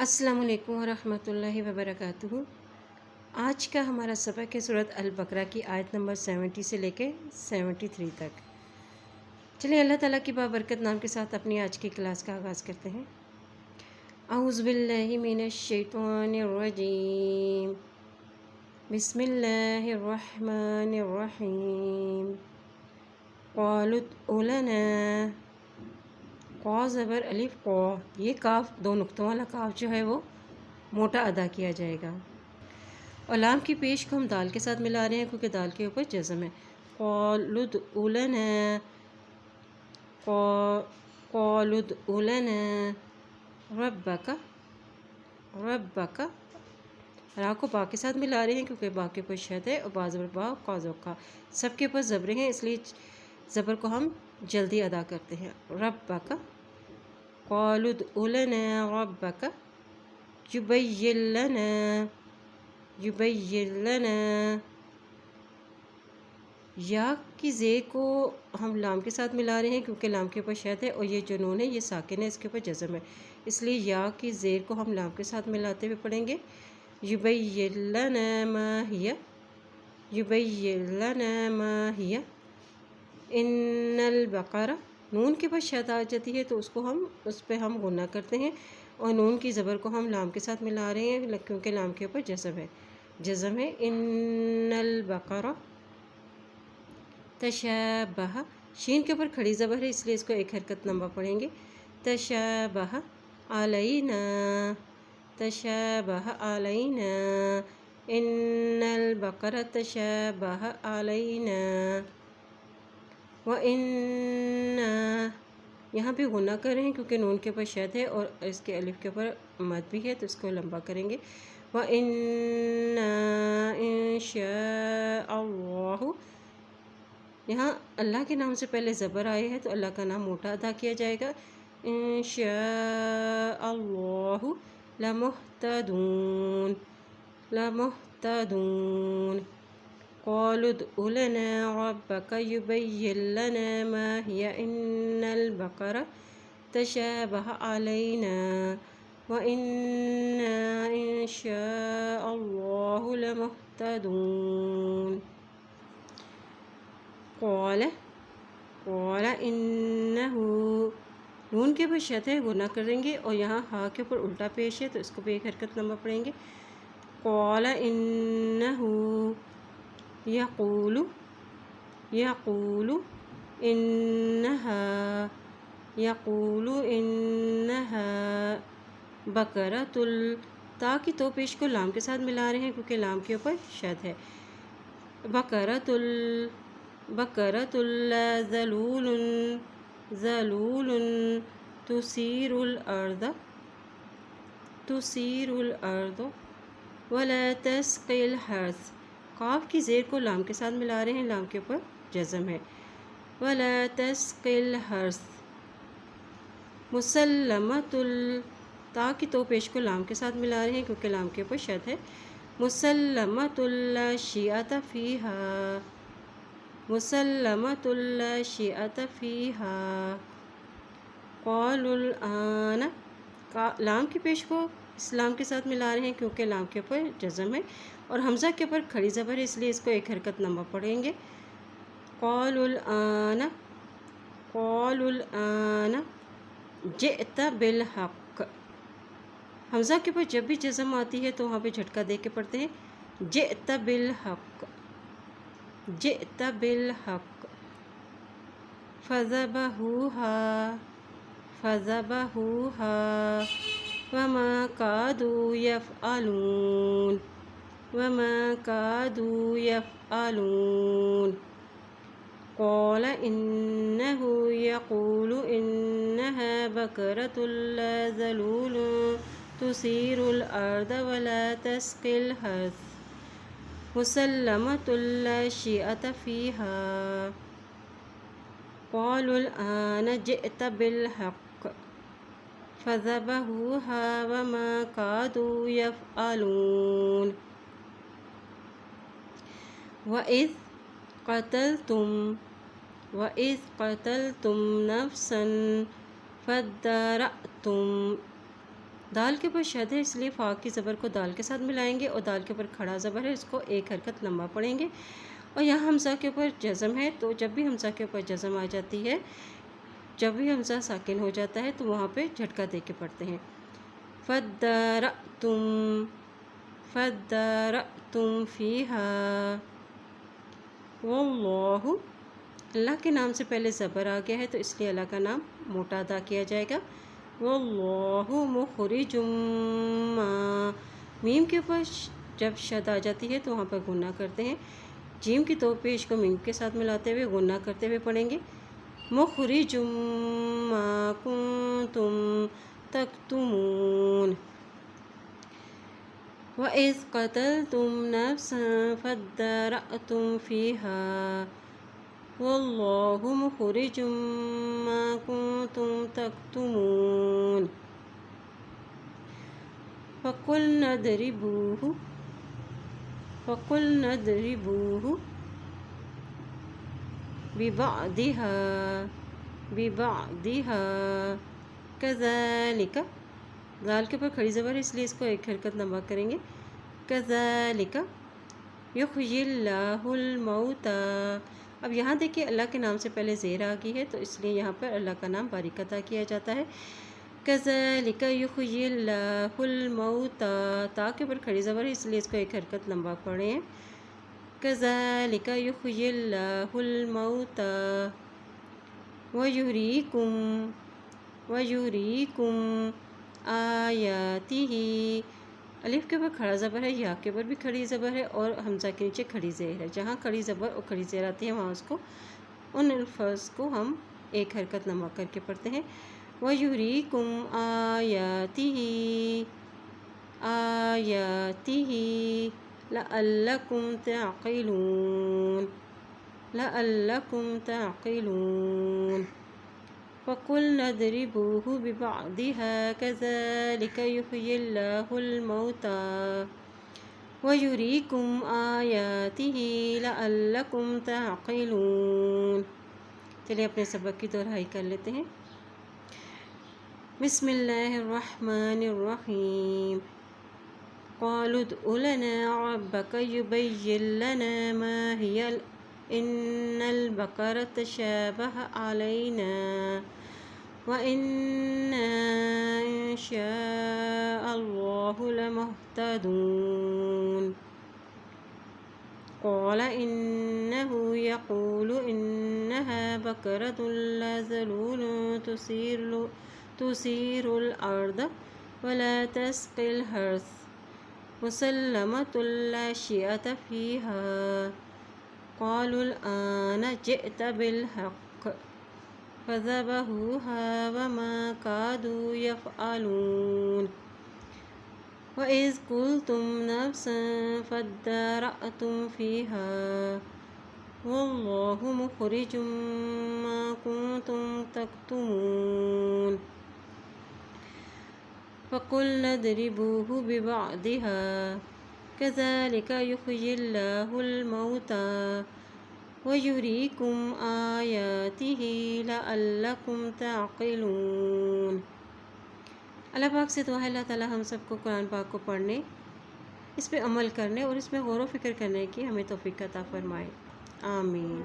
अस्सलामु अलैकुम वरहमत ल्लाहि वबरकातुहू। आज का हमारा सबक है सूरत अल-बकरा की आयत नंबर 70 से लेके 73 तक। चलिए अल्लाह ताला की बाबरकत नाम के साथ अपनी आज की क्लास का आगाज़ करते हैं। औज़ु बिल्लाहि मिनश शैतानिर रजीम, बिस्मिल्लाहिर रहमानिर रहीम। क़ालू उदउ लना, क़ा ज़बर अलिफ क़ा, ये काफ दो नुक्तों वाला काफ जो है वो मोटा अदा किया जाएगा। और लाम की पेश को हम दाल के साथ मिला रहे हैं क्योंकि दाल के ऊपर जज़म है। क़ालू उदउ लना, क़ालू उदउ लना रब्बका, रब्बका। रा को बा के साथ मिला रहे हैं क्योंकि बा के ऊपर शद है और बा ज़बर बा क़ा ज़बर क़ा, सबके ऊपर ज़बरें हैं इसलिए ज़बर को हम जल्दी अदा करते हैं। रब्बका, क़ालू उदउ लना रब्बका युबय्यिन लना, युबय्यिन लना। या की ज़े को हम लाम के साथ मिला रहे हैं क्योंकि लाम के ऊपर शद है और ये जो नून है ये साकिन है, इसके ऊपर जज़म है, इसलिए या की ज़ेर को हम लाम के साथ मिलाते हुए पढ़ेंगे। युबय्यिन लना मा हिया, युबय्यिन लना मा हिया। इन्नल बकरा, नून के बाद शद आ जाती है तो उसको हम उस पर हम गुन्ना करते हैं और नून की ज़बर को हम लाम के साथ मिला रहे हैं क्योंकि लाम के ऊपर जज़म है, जज़म है। इन्नल बकरा तशाबह, शीन के ऊपर खड़ी ज़बर है इसलिए इसको एक हरकत लंबा पढ़ेंगे। तशाबह अलैना, तशाबह अलैना। इन्नल बकरा तशाबह अलैना व इन्ना, यहाँ भी गुना कर रहे हैं क्योंकि नून के ऊपर शद है और इसके अलिफ के ऊपर मद भी है तो इसको लंबा करेंगे। व इन्ना इंशाअल्लाहु, यहाँ अल्लाह के नाम से पहले ज़बर आए हैं तो अल्लाह का नाम मोटा अदा किया जाएगा। इंशाअल्लाहु लमुहतदून, लमुहतदून। क़ालू उदउ लना रब्बका युबय्यिन लना मा हिया। इन्नल बकरा तशाबह अलैना व इन्ना इंशाअल्लाहु लमुहतदून। क़ाल, क़ाल इन्नहु, नून के ऊपर शद है गुना करेंगे और यहाँ हा के ऊपर उल्टा पेश है तो इसको भी एक हरकत लंबा पढ़ेंगे। क़ाल इन्नहु यक़ूलु, यक़ूलु इन्नहा, यक़ूलु इन्नहा बकरतुल, ता की तो पेश को लाम के साथ मिला रहे हैं क्योंकि लाम के ऊपर शद है। बकरतुल, बकरतुल ला ज़लूलुन, ज़लूलुन तुसीरुल अर्द, तुसीरुल अर्द वला तस्क़िल हर्स, काफ की ज़ेर को लाम के साथ मिला रहे हैं, लाम के ऊपर जज़म है। वला तस्क़िल हर्स। मुसल्लमतुल, ता की तो पेश को लाम के साथ मिला रहे हैं क्योंकि लाम के ऊपर शद है। मुसल्लमतुल ला शिअत फ़ीहा, मुसल्लमतुल ला शिअत फ़ीहा। क़ालुल आना, लाम की पेश को इस लाम के साथ मिला रहे हैं क्योंकि लाम के ऊपर जज़म है और हमज़ा के ऊपर खड़ी ज़बर है इसलिए इसको एक हरकत लंबा पढ़ेंगे। क़ालुल आना, क़ालुल आना जिअत बिल हक़, हमज़ा के ऊपर जब भी जज़म आती है तो वहाँ पे झटका दे के पढ़ते हैं। जिअत बिल हक़, जिअत बिल हक़। फ़ज़बहूहा, फ़ज़बहूहा वमा कादू यफ़अलून, वमा कादू यफ़अलून। क़ाल इन्नहु यक़ूलु इन्नहा बकरतुल ला ज़लूलुन तुसीरुल अर्द वला तस्क़िल हर्स मुसल्लमतुल ला शिअत फ़ीहा। क़ालुल आना जिअत बिल हक़ फ़ज़बहूहा वमा कादू यफ़अलून। वइज़ क़तलतुम, वइज़ क़तलतुम नफ़्सन फ़द्दारअतुम, دال کے اوپر شد ہے، اس لیے فا کی زبر کو دال کے ساتھ ملائیں گے، اور دال کے اوپر کھڑا زبر ہے، اس کو ایک حرکت لمبا پڑھیں گے۔ اور یہاں حمزہ کے اوپر جزم ہے، تو جب بھی حمزہ کے اوپر جزم آ جاتی ہے، جب بھی حمزہ ساکن ہو جاتا ہے تو وہاں پہ جھٹکا دے کے پڑھتے ہیں۔ فَدَّرَأْتُمْ فَدَّرَأْتُمْ فِيهَا وَاللَّهُ، اللہ کے نام سے پہلے زبر آ گیا ہے تو اس لیے اللہ کا نام موٹا ادا کیا جائے گا۔ وَاللَّهُ مُخْرِجٌ مَّا، میم کے اوپر جب شد آ جاتی ہے تو وہاں پر غنہ کرتے ہیں، جیم کی دو پیش کو میم کے ساتھ ملاتے ہوئے غنہ کرتے ہوئے پڑھیں گے۔ مُخْرِجٌ مَّا كُنتُمْ تَكْتُمُونَ وَإِذْ قَتَلْتُمْ نَفْسًا فَادَّارَأْتُمْ فِيهَا وَاللَّهُ مُخْرِجٌ مَّا كُنتُمْ تَكْتُمُونَ فَقُلْنَا اضْرِبُوهُ بِبَعْضِهَا كَذَلِكَ، ذال کے اوپر کھڑی زبر ہے اس لیے اس کو ایک حرکت لمبا کریں گے۔ كَذَلِكَ يُحْيِي اللَّهُ الْمَوْتَى، اب یہاں دیکھیے اللہ کے نام سے پہلے زیر آ گئی ہے تو اس لیے یہاں پر اللہ کا نام باریک عطا کیا جاتا ہے۔ كَذَلِكَ يُحْيِي اللَّهُ الْمَوْتَى، تا کے اوپر کھڑی زبر ہے اس لیے اس کو ایک حرکت لمبا پڑھیں۔ كَذَلِكَ يُحْيِي اللَّهُ الْمَوْتَى وَيُرِيكُمْ آيَاتِهِ، الف کے اوپر کھڑا زبر ہے، یا کے اوپر بھی کھڑی زبر ہے، اور حمزہ کے نیچے کھڑی زیر ہے، جہاں کھڑی زبر اور کھڑی زیر آتی ہے وہاں ان الفاظ کو ہم ایک حرکت لمبا کر کے پڑھتے ہیں۔ وَيُرِيكُمْ آيَاتِهِ لَعَلَّكُمْ تَعْقِلُونَ فَقُلْنَا اضْرِبُوهُ بِبَعْضِهَا كَذَلِكَ يُحْيِي اللَّهُ الْمَوْتَى وَيُرِيكُمْ آيَاتِهِ لَعَلَّكُمْ تَعْقِلُونَ۔ چلیے اپنے سبق کی دہرائی کر لیتے ہیں۔ بسم اللہ الرحمن الرحیم۔ قالوا ادع لنا ربك يبين لنا ما هي إن البقرة تشابه علينا وإنا إن شاء الله لمهتدون قال إنه يقول إنها بقرة لا ذلول تثير الأرض ولا تسقي الحرث مسلمة لا شيئة فيها قالوا الآن جئت بالحق فذبحوها وما كادوا يفعلون وإذ قلتم نفسا فادارأتم فيها والله مخرج ما كنتم تكتمون فقلنا اضربوه ببعضها كذلك يحيي الله الموتى ويريكم آياته لعلكم تعقلون۔ اللہ پاک سے دعا ہے اللہ تعالی ہم سب کو قرآن پاک کو پڑھنے، اس پہ عمل کرنے اور اس میں غور و فکر کرنے کی ہمیں توفیق عطا فرمائے، آمین۔